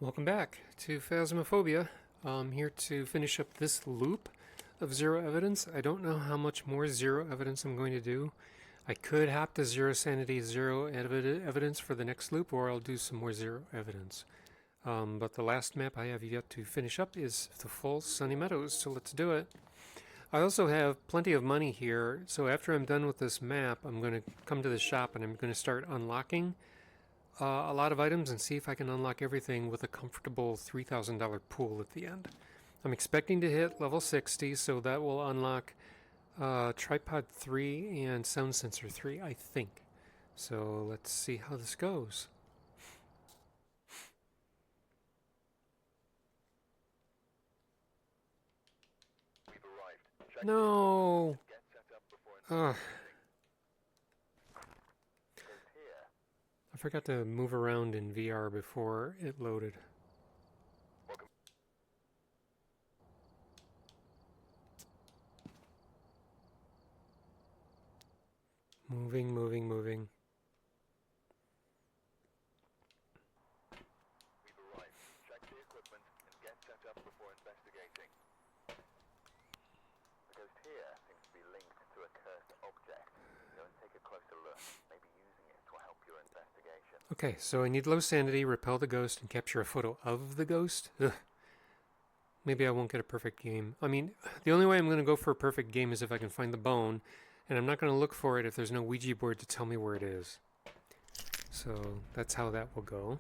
Welcome back to Phasmophobia. I'm here to finish up this loop of zero evidence. I don't know how much more zero evidence I'm going to do. I could hop to zero sanity, zero evidence for the next loop, or I'll do some more zero evidence. But the last map I have yet to finish up is the full Sunny Meadows, so let's do it. I also have plenty of money here, so after I'm done with this map, I'm going to come to the shop and I'm going to start unlocking a lot of items and see if I can unlock everything with a comfortable $3,000 pool at the end. I'm expecting to hit level 60, so that will unlock Tripod 3 and Sound Sensor 3, I think. So let's see how this goes. No! Ugh. I forgot to move around in VR before it loaded. Moving. We've arrived. Check the equipment and get set up before investigating. The ghost here seems to be linked to a cursed object. Go and take a closer look. Maybe using it will help your investigation. Okay, so I need low sanity, repel the ghost, and capture a photo of the ghost. Ugh. Maybe I won't get a perfect game. I mean, the only way I'm going to go for a perfect game is if I can find the bone, and I'm not going to look for it if there's no Ouija board to tell me where it is. So that's how that will go.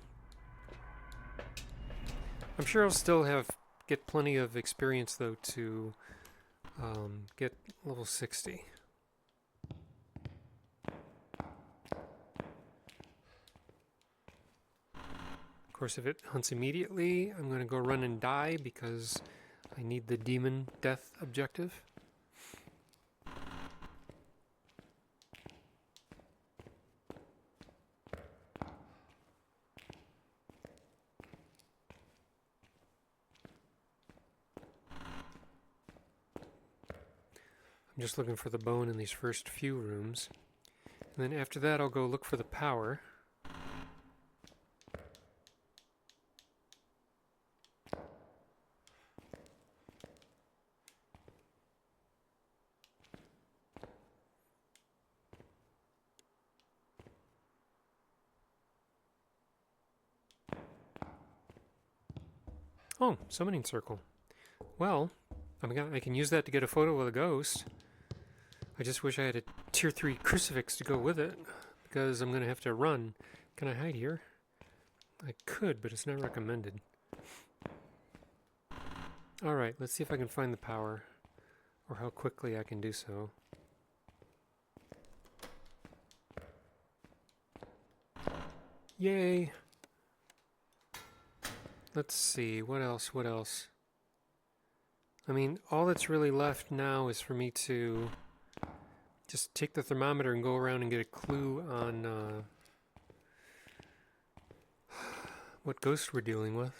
I'm sure I'll still get plenty of experience though to get level 60. Of course, if it hunts immediately, I'm going to go run and die because I need the demon death objective. I'm just looking for the bone in these first few rooms. And then after that, I'll go look for the power. Oh, summoning circle. Well, I can use that to get a photo of the ghost. I just wish I had a tier 3 crucifix to go with it, because I'm going to have to run. Can I hide here? I could, but it's not recommended. Alright, let's see if I can find the power, or how quickly I can do so. Yay! Let's see, what else? I mean, all that's really left now is for me to just take the thermometer and go around and get a clue on what ghost we're dealing with.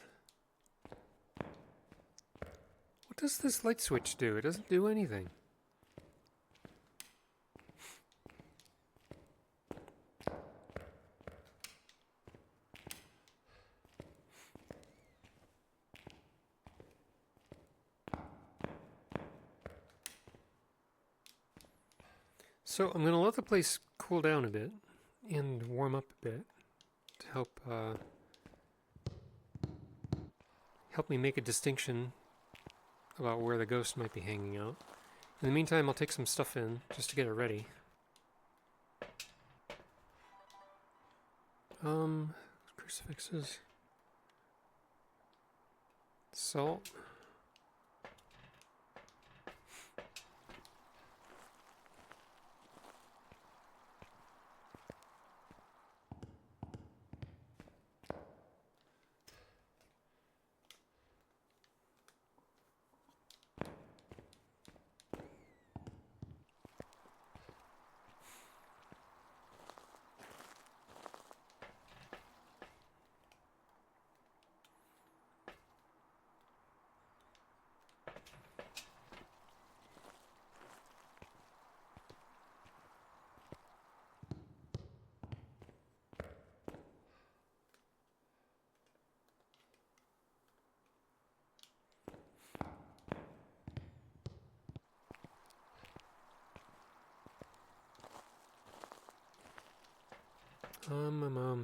What does this light switch do? It doesn't do anything. So I'm going to let the place cool down a bit and warm up a bit to help me make a distinction about where the ghost might be hanging out. In the meantime, I'll take some stuff in just to get it ready. Crucifixes. Salt.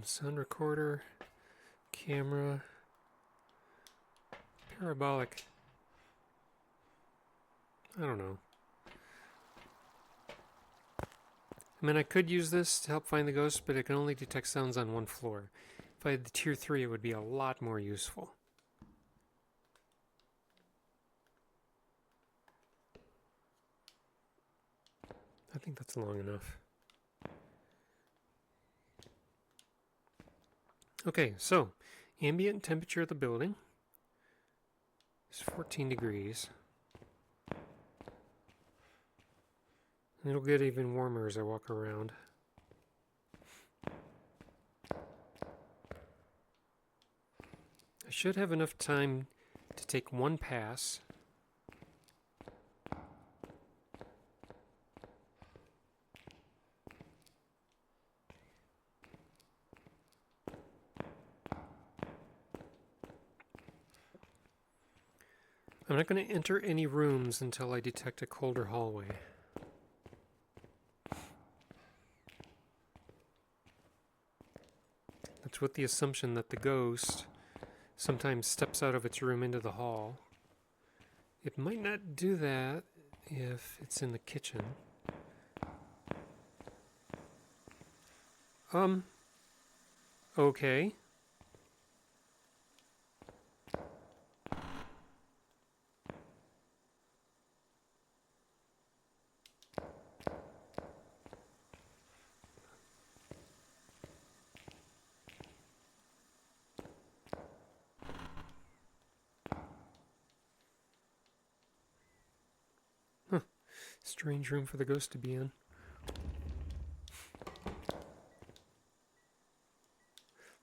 Sound recorder, camera, parabolic. I don't know. I mean, I could use this to help find the ghost, but it can only detect sounds on one floor. If I had the tier 3, it would be a lot more useful. I think that's long enough. Okay, so ambient temperature of the building is 14 degrees. And it'll get even warmer as I walk around. I should have enough time to take one pass. I'm not going to enter any rooms until I detect a colder hallway. That's with the assumption that the ghost sometimes steps out of its room into the hall. It might not do that if it's in the kitchen. Okay. Strange room for the ghost to be in.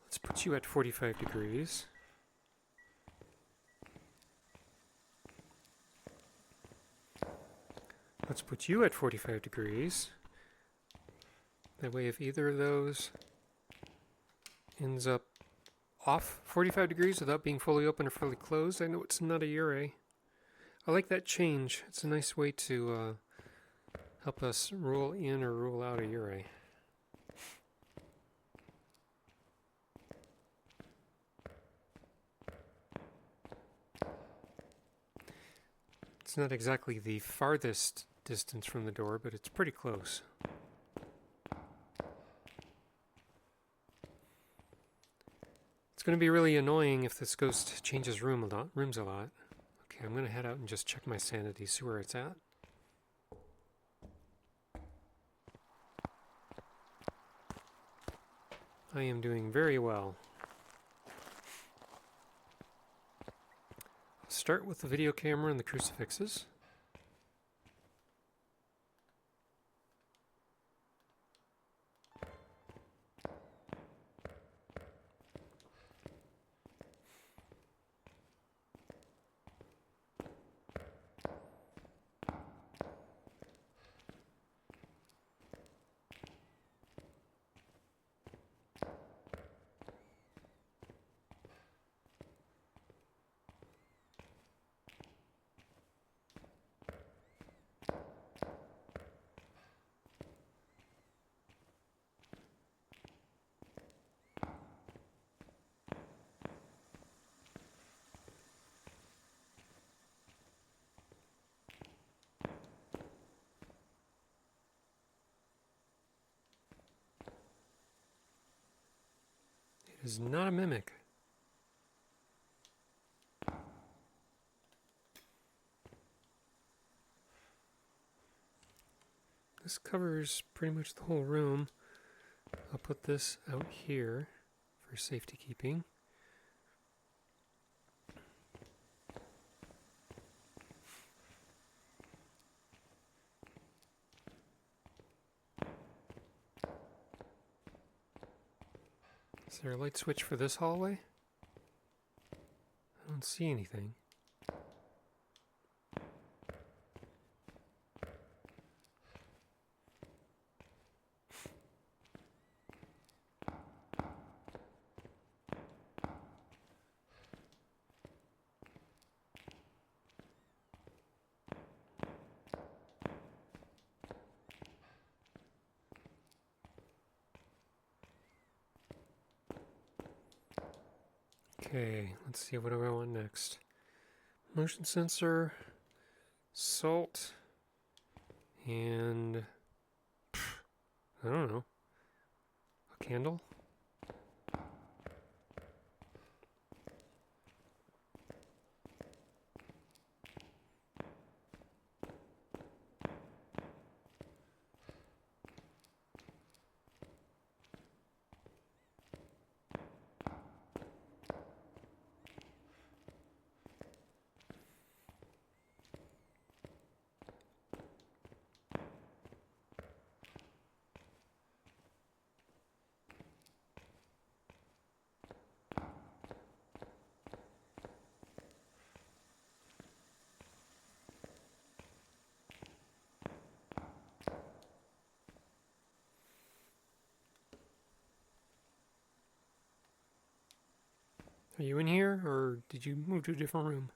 Let's put you at 45 degrees. Let's put you at 45 degrees. That way if either of those ends up off 45 degrees without being fully open or fully closed, I know it's not a Ure. I like that change. It's a nice way to help us rule in or rule out a Ure. It's not exactly the farthest distance from the door, but it's pretty close. It's going to be really annoying if this ghost changes rooms a lot. Okay, I'm going to head out and just check my sanity, see where it's at. I am doing very well. I'll start with the video camera and the crucifixes. It is not a mimic. This covers pretty much the whole room. I'll put this out here for safety keeping. Is there a light switch for this hallway? I don't see anything. Okay, let's see, what do I want next? Motion sensor, salt, and I don't know, a candle? Are you in here, or did you move to a different room?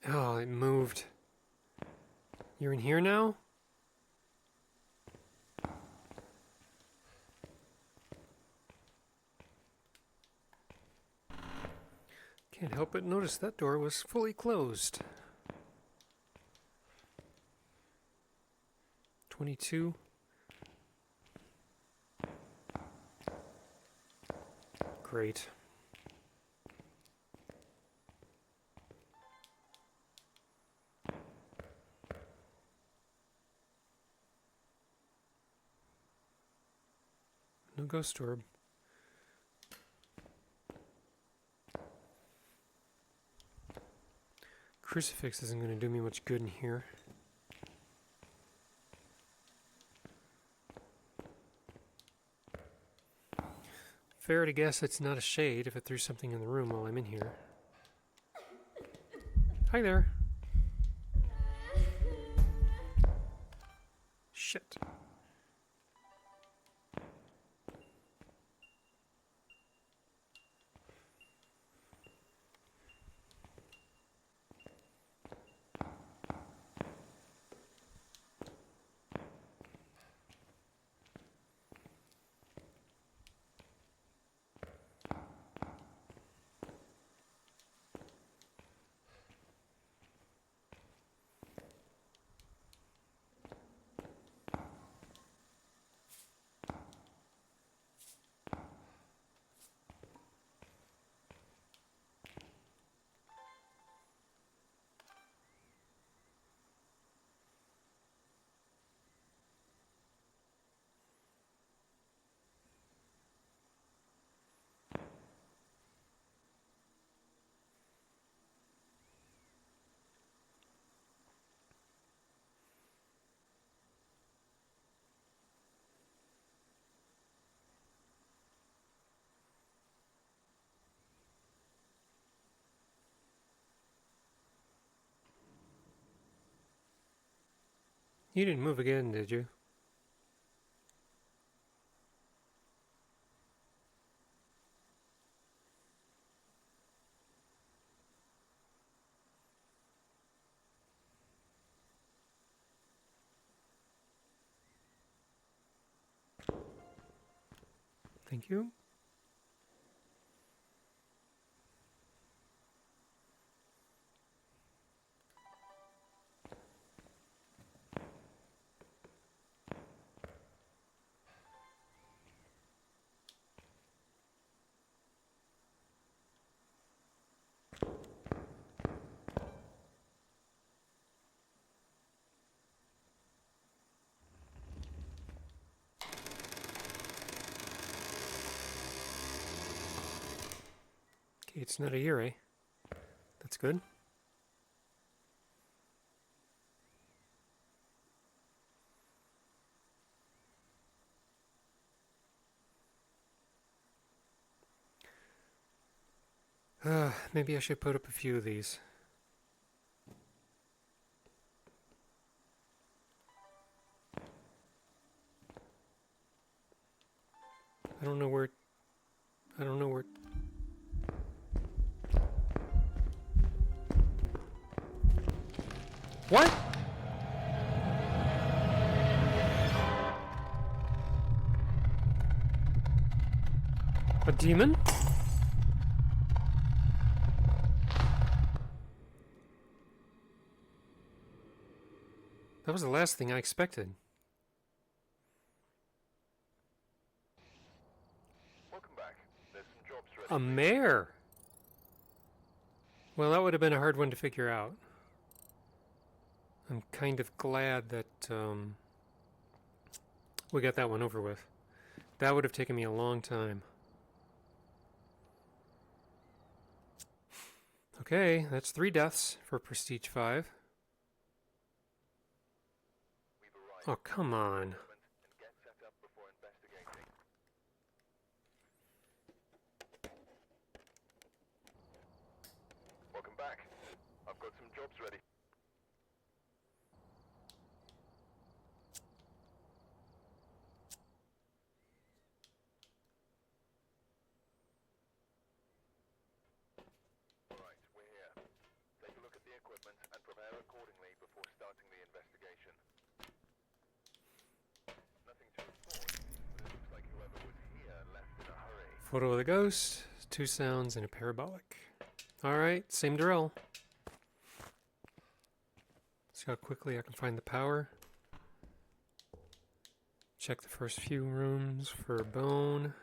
Oh, it moved. You're in here now? Can't help but notice that door was fully closed. 22. Great. No ghost orb. Crucifix isn't going to do me much good in here. Fair to guess it's not a shade if it threw something in the room while I'm in here. Hi there. Shit. You didn't move again, did you? Thank you. Okay, it's not a year, eh? That's good. Maybe I should put up a few of these. I don't know where... What? A demon? That was the last thing I expected. Welcome back. There's some jobs ready. A mare! Well, that would have been a hard one to figure out. I'm kind of glad that we got that one over with. That would have taken me a long time. Okay, that's 3 deaths for Prestige 5. We've arrived. Oh, come on. And get set up before investigating. Welcome back. I've got some jobs ready. Alright, we're here. Take a look at the equipment and prepare accordingly before starting the investigation. Nothing to report, but it looks like whoever was here left in a hurry. Photo of the ghost, 2 sounds, and a parabolic. Alright, same drill. See how quickly I can find the power. Check the first few rooms for bone.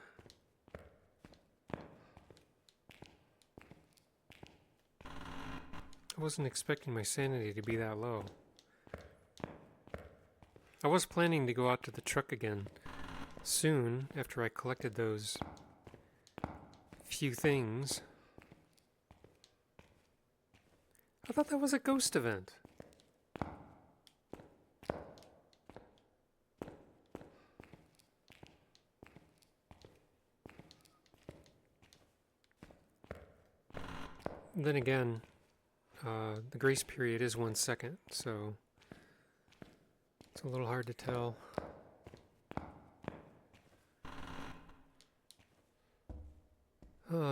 I wasn't expecting my sanity to be that low. I was planning to go out to the truck again soon after I collected those few things. I thought that was a ghost event. Then again, the grace period is 1 second, so it's a little hard to tell.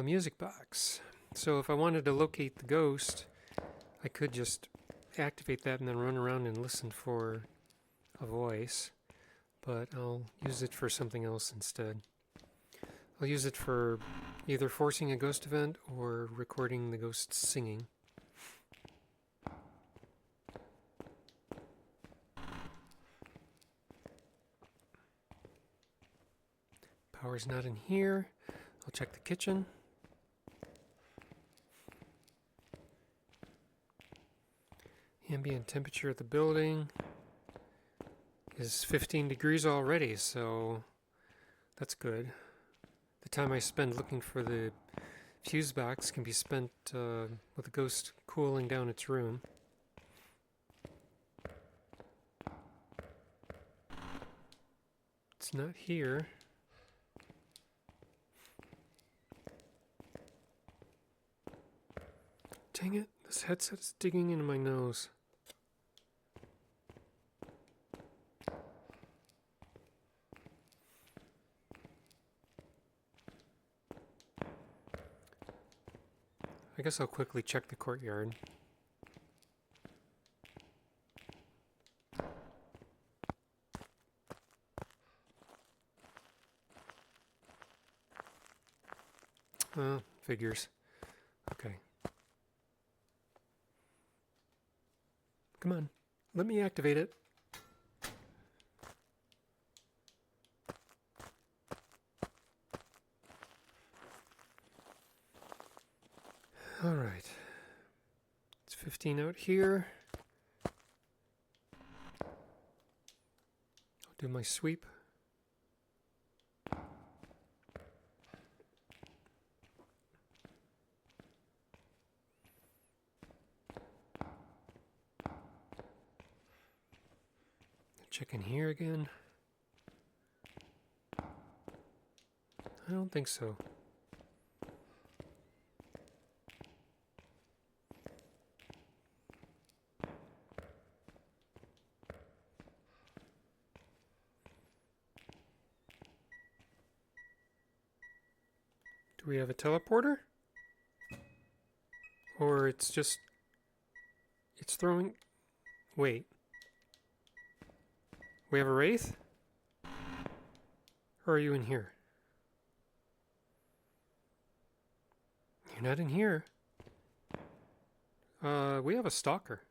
Music box. So if I wanted to locate the ghost, I could just activate that and then run around and listen for a voice, but I'll use it for something else instead. I'll use it for either forcing a ghost event or recording the ghost singing. Power's not in here. I'll check the kitchen. Ambient temperature of the building is 15 degrees already, so that's good. The time I spend looking for the fuse box can be spent with the ghost cooling down its room. It's not here. Dang it, this headset is digging into my nose. I guess I'll quickly check the courtyard. Figures. Okay. Come on, let me activate it. All right. It's 15 out here. I'll do my sweep. Check in here again. I don't think so. Do we have a teleporter? Or it's throwing... Wait. We have a Wraith? Or are you in here? You're not in here. We have a stalker.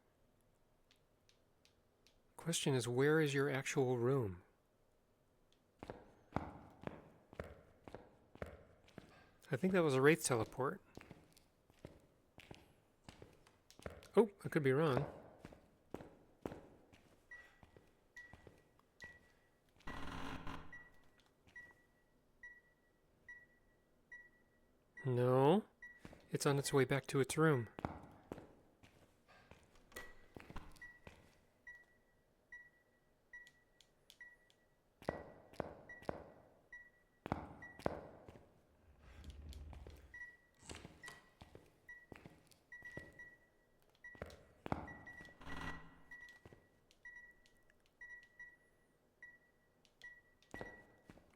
Question is, where is your actual room? I think that was a Wraith teleport. Oh, I could be wrong. No. It's on its way back to its room.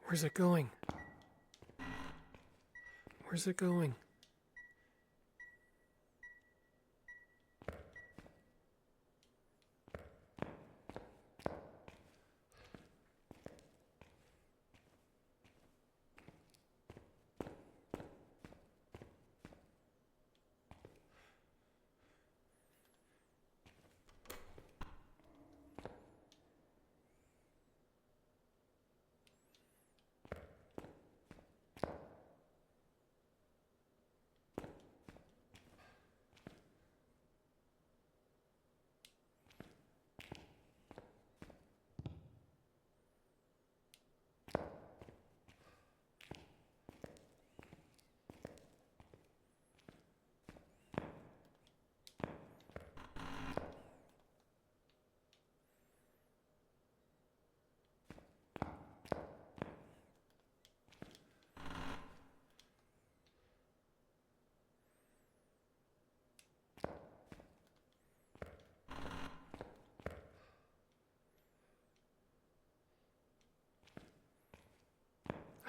Where's it going? Where's it going?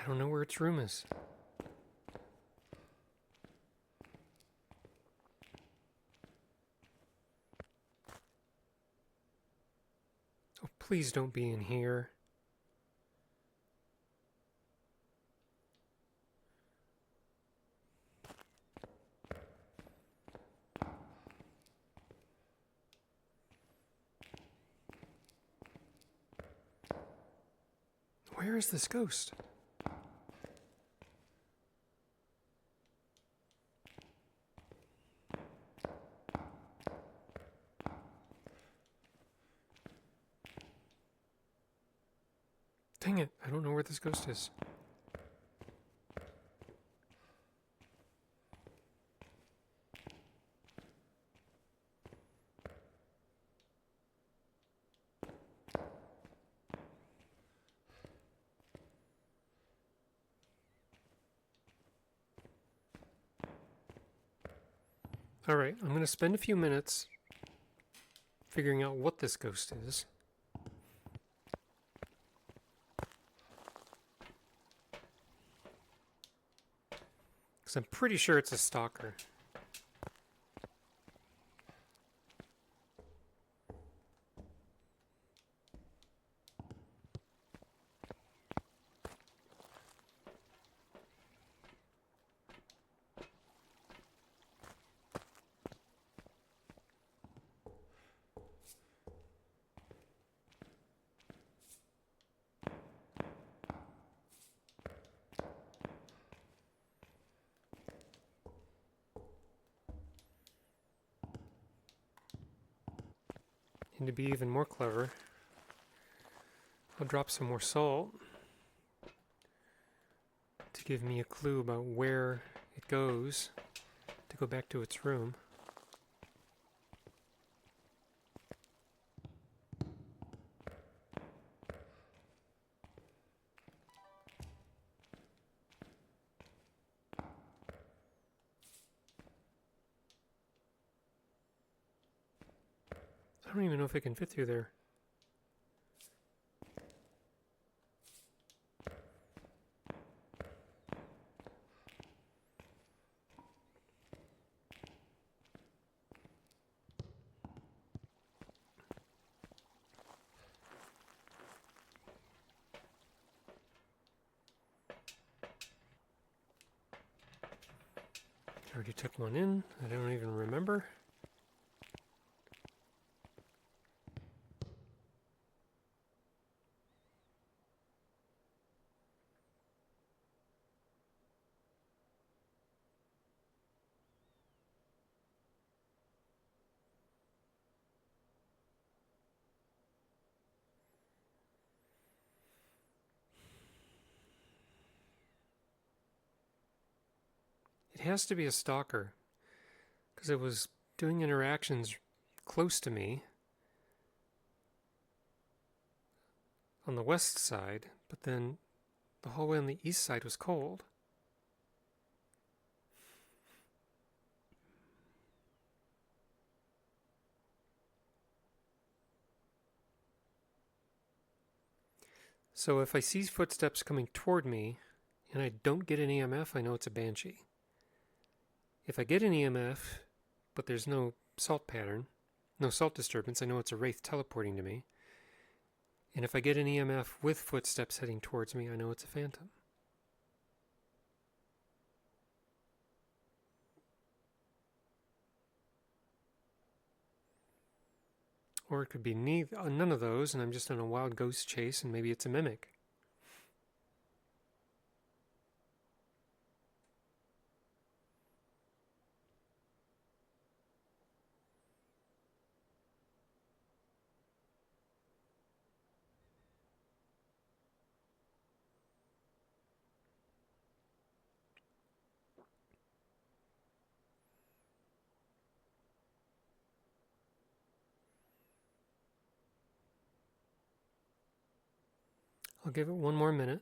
I don't know where its room is. Oh, please don't be in here. Where is this ghost? Dang it, I don't know where this ghost is. Alright, I'm going to spend a few minutes figuring out what this ghost is. Because I'm pretty sure it's a stalker. And to be even more clever, I'll drop some more salt to give me a clue about where it goes to go back to its room. I don't even know if it can fit through there. Already took one in. I don't even remember. It has to be a stalker, because it was doing interactions close to me on the west side, but then the hallway on the east side was cold. So if I see footsteps coming toward me and I don't get an EMF, I know it's a banshee. If I get an EMF, but there's no salt pattern, no salt disturbance, I know it's a Wraith teleporting to me. And if I get an EMF with footsteps heading towards me, I know it's a phantom. Or it could be none of those, and I'm just on a wild ghost chase, and maybe it's a mimic. I'll give it one more minute.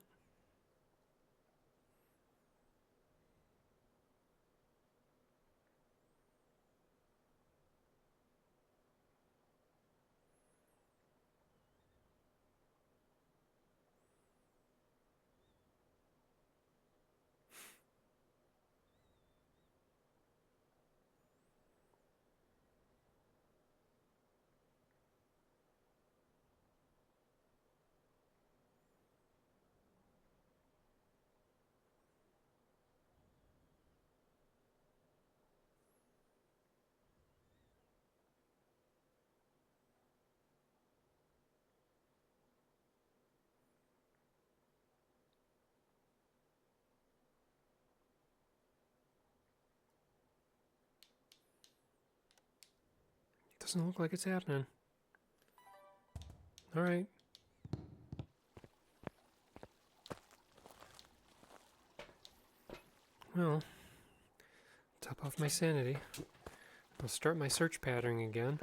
Doesn't look like it's happening. All right. Well, top off my sanity. I'll start my search pattern again.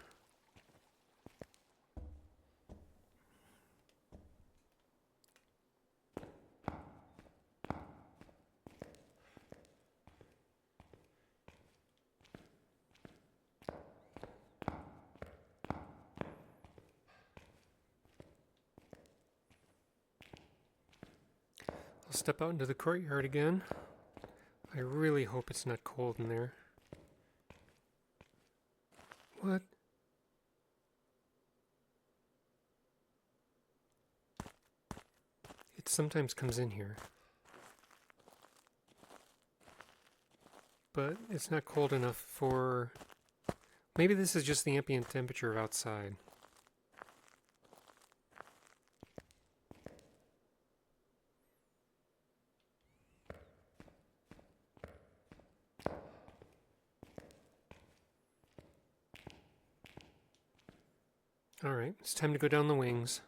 I'll step out into the courtyard again. I really hope it's not cold in there. What? It sometimes comes in here. But it's not cold enough for... Maybe this is just the ambient temperature outside. Alright, it's time to go down the wings.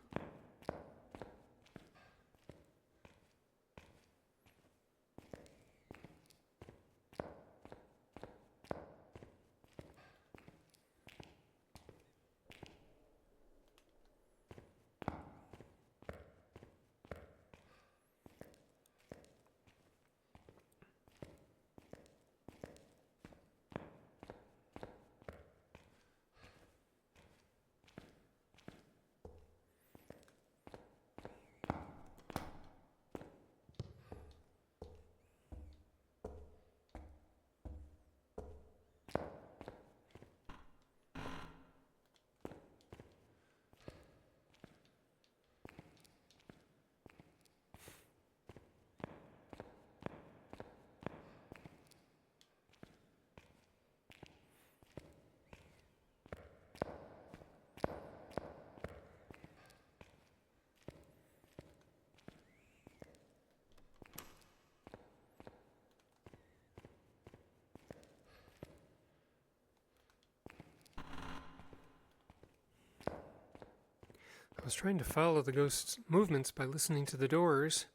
was trying to follow the ghost's movements by listening to the doors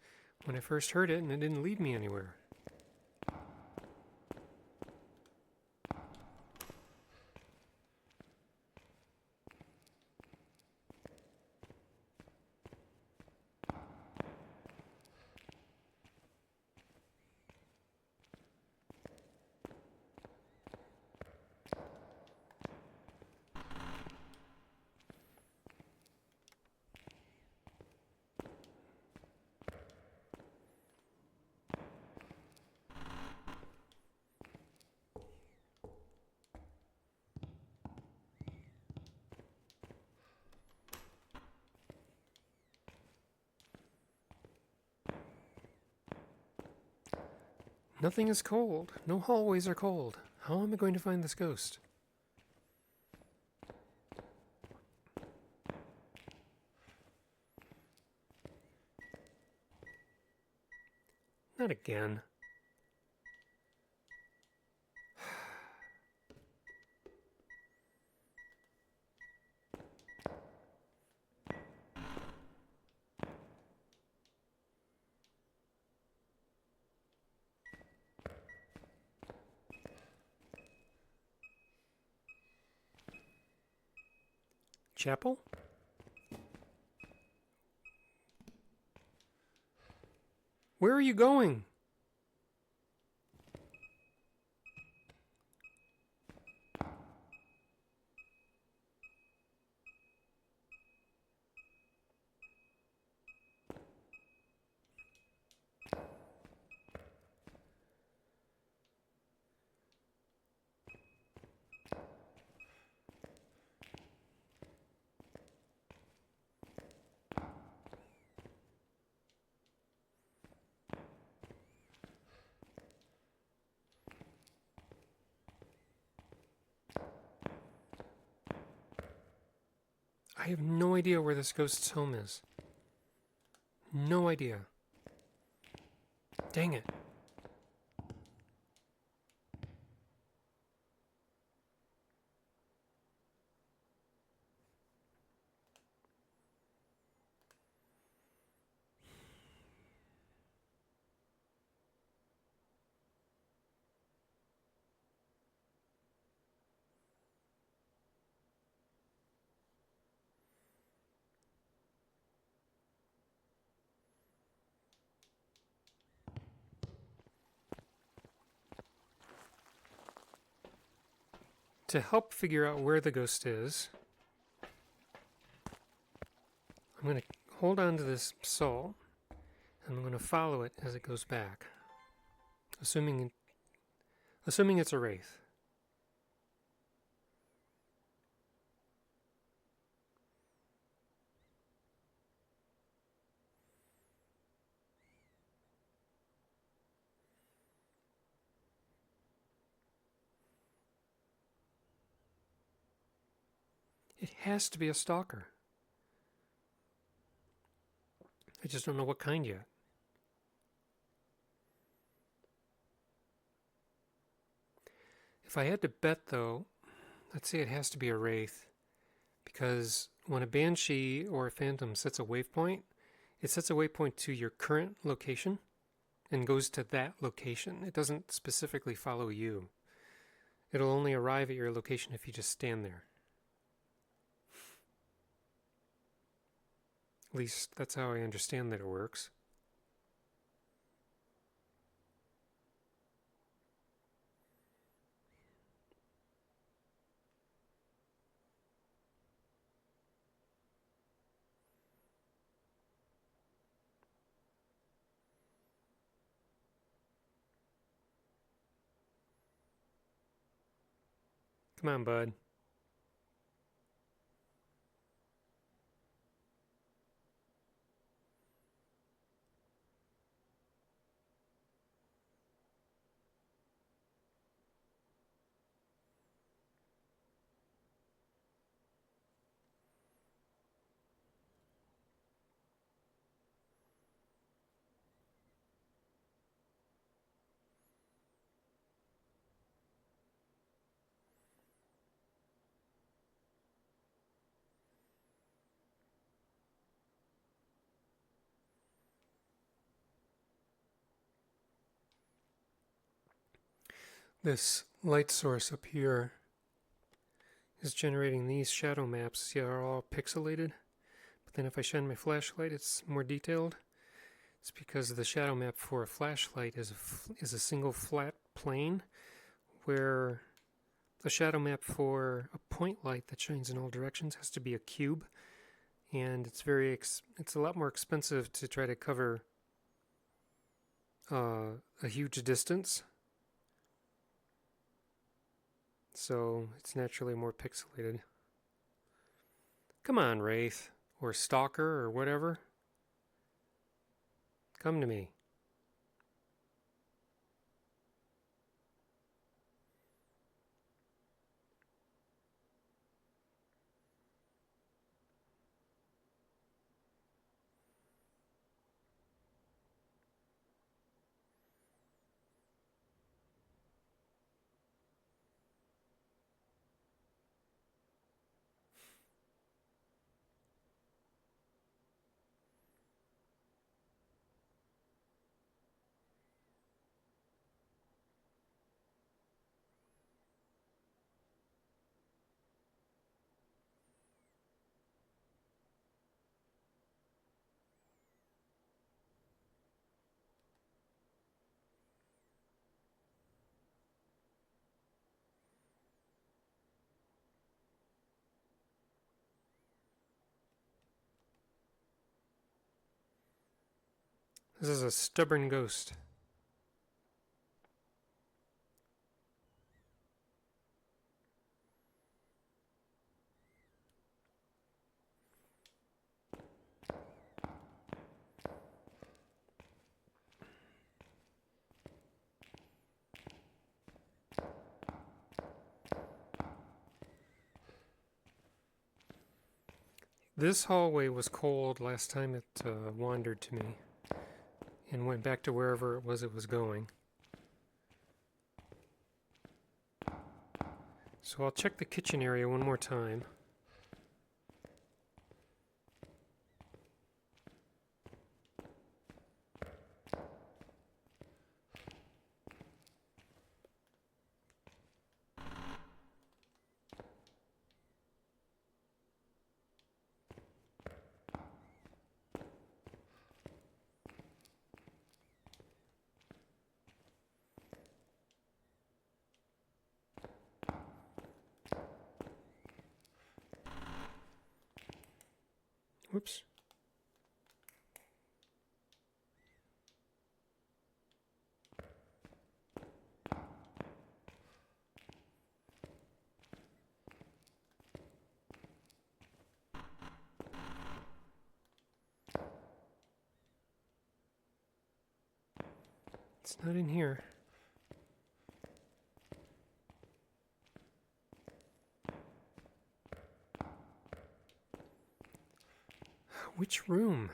when I first heard it, and it didn't lead me anywhere. Nothing is cold. No hallways are cold. How am I going to find this ghost? Not again. Chapel? Where are you going? I have no idea where this ghost's home is. No idea. Dang it. To help figure out where the ghost is, I'm going to hold on to this soul, and I'm going to follow it as it goes back, assuming it's a wraith. It has to be a stalker. I just don't know what kind yet. If I had to bet, though, let's say it has to be a wraith, because when a banshee or a phantom sets a waypoint, it sets a waypoint to your current location and goes to that location. It doesn't specifically follow you. It'll only arrive at your location if you just stand there. At least that's how I understand that it works. Come on, bud. This light source up here is generating these shadow maps. See how they're all pixelated? But then if I shine my flashlight, it's more detailed. It's because the shadow map for a flashlight is a single flat plane, where the shadow map for a point light that shines in all directions has to be a cube, and it's it's a lot more expensive to try to cover a huge distance. So it's naturally more pixelated. Come on, Wraith, or Stalker, or whatever. Come to me. This is a stubborn ghost. This hallway was cold last time it wandered to me and went back to wherever it was going. So I'll check the kitchen area one more time. Whoops. It's not in here. Which room?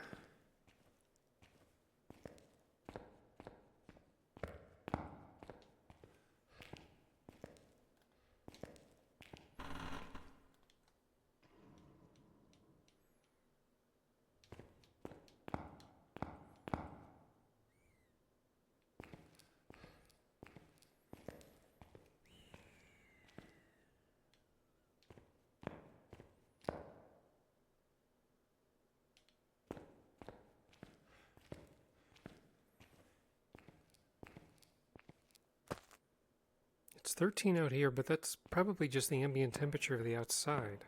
It's 13 out here, but that's probably just the ambient temperature of the outside.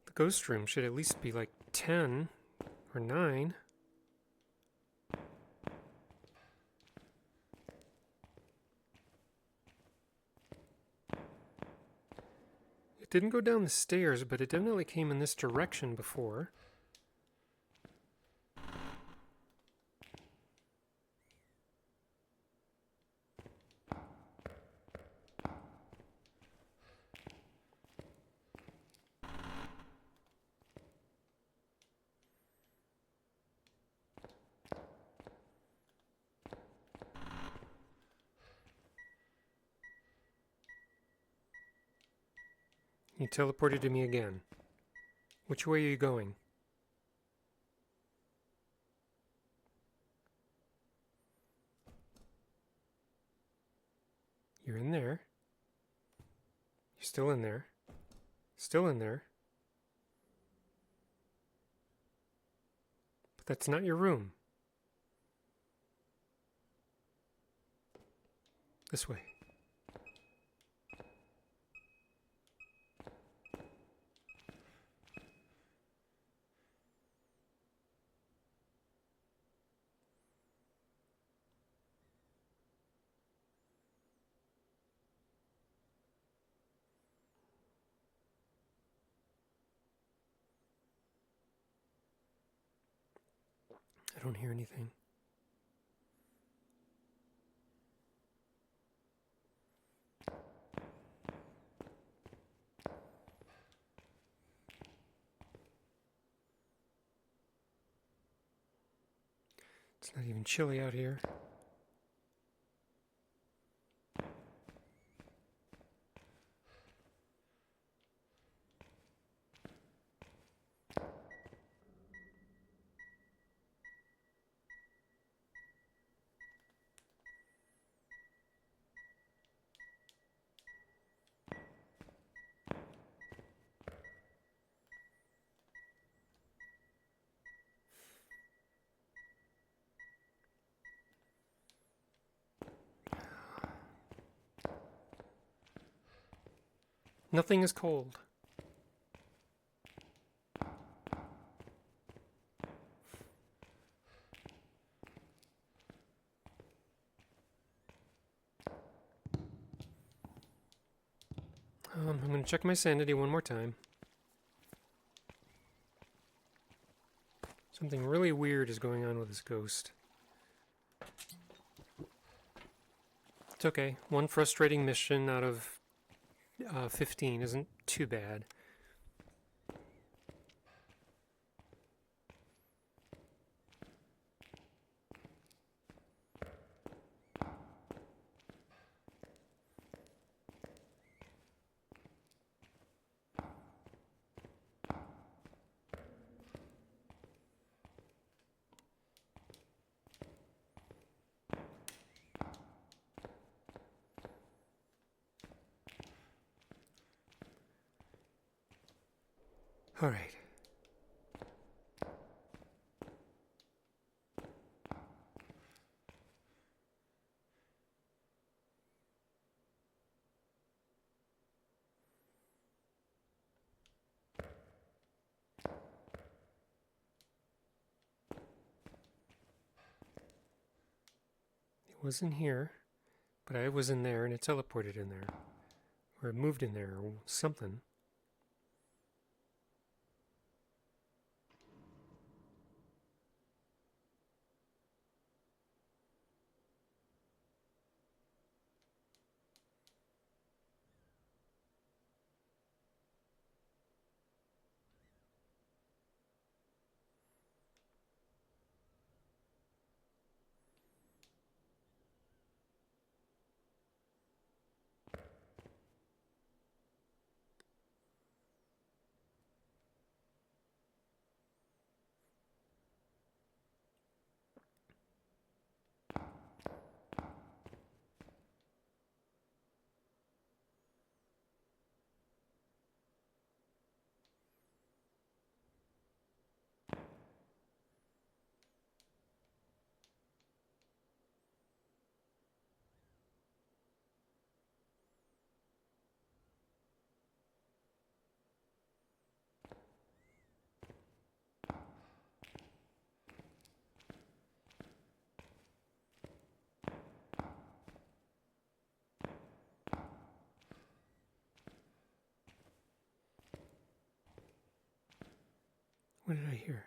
The ghost room should at least be like 10 or 9. It didn't go down the stairs, but it definitely came in this direction before. He teleported to me again. Which way are you going? You're in there. You're still in there. Still in there. But that's not your room. This way. I don't hear anything. It's not even chilly out here. Nothing is cold. I'm going to check my sanity one more time. Something really weird is going on with this ghost. It's okay. One frustrating mission out of 15 isn't too bad. All right. It wasn't here, but I was in there and it teleported in there. Or it moved in there or something. What did I hear?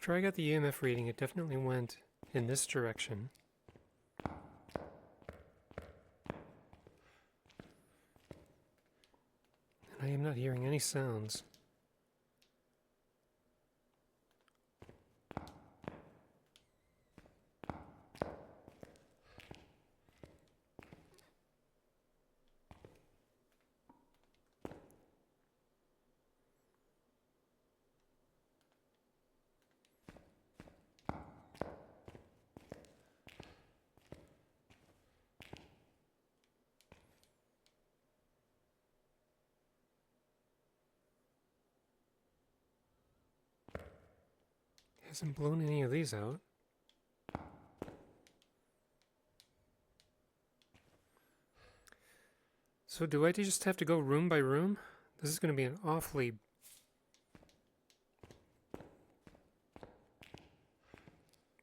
After I got the EMF reading, it definitely went in this direction. And I am not hearing any sounds. Hasn't blown any of these out. So do I just have to go room by room? This is going to be an awfully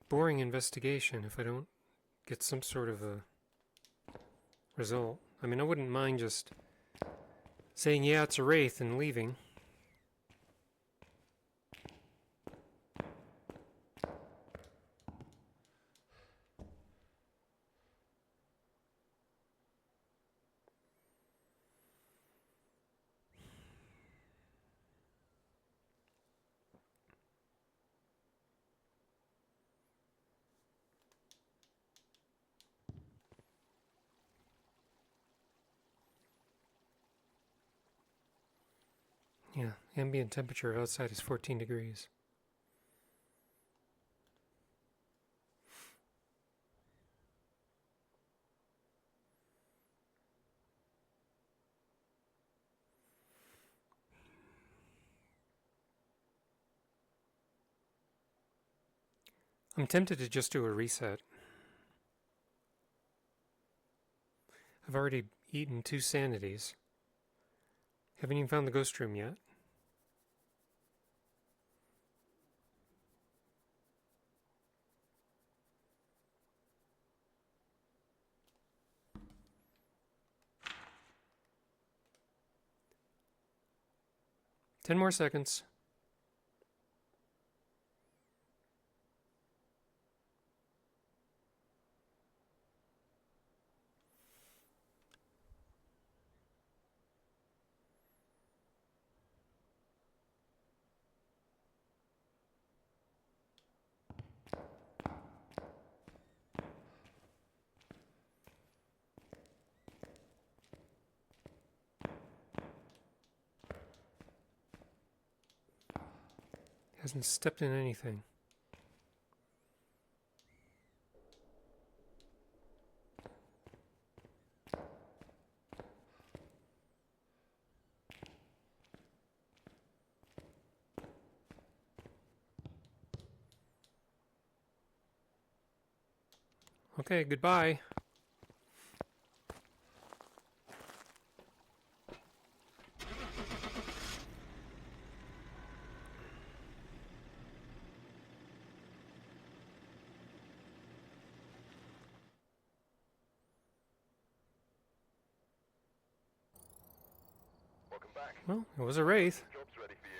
boring investigation if I don't get some sort of a result. I mean, I wouldn't mind just saying, yeah, it's a Wraith and leaving. Yeah, ambient temperature outside is 14 degrees. I'm tempted to just do a reset. I've already eaten 2 sanities. Haven't even found the ghost room yet. Ten more seconds. Hasn't stepped in anything. Okay, goodbye. Welcome back. Well, it was a Wraith. Job's ready for you.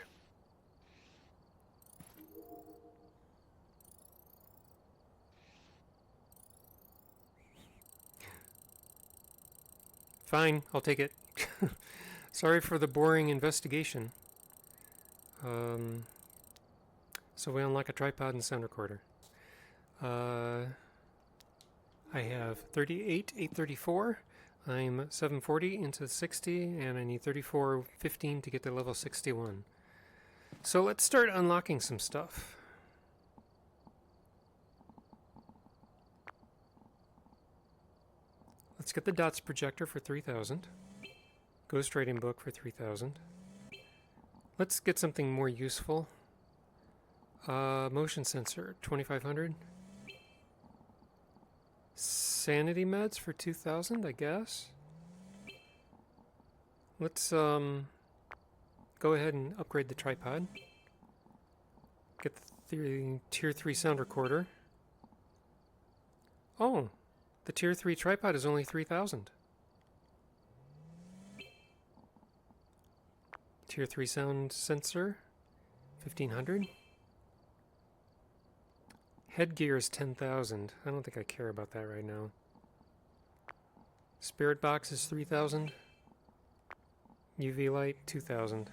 Fine, I'll take it. Sorry for the boring investigation. So we unlock a tripod and sound recorder. I have 38, 834. I'm 740 into 60, and I need 3415 to get to level 61. So let's start unlocking some stuff. Let's get the dots projector for 3000. Ghost writing book for 3000. Let's get something more useful. Motion sensor, 2500. Sanity meds for 2000, I guess. Let's go ahead and upgrade the tripod. Get the tier 3 sound recorder. Oh, the tier 3 tripod is only 3000. Tier 3 sound sensor, 1500. Headgear is 10,000. I don't think I care about that right now. Spirit box is 3,000. UV light, 2,000.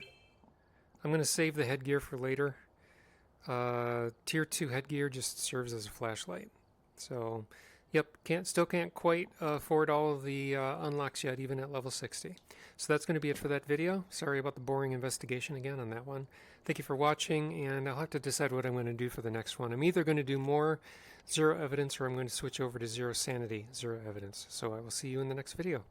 I'm going to save the headgear for later. Tier 2 headgear just serves as a flashlight. So, yep, still can't quite afford all of the unlocks yet, even at level 60. So that's going to be it for that video. Sorry about the boring investigation again on that one. Thank you for watching, and I'll have to decide what I'm going to do for the next one. I'm either going to do more zero evidence, or I'm going to switch over to zero sanity, zero evidence. So I will see you in the next video.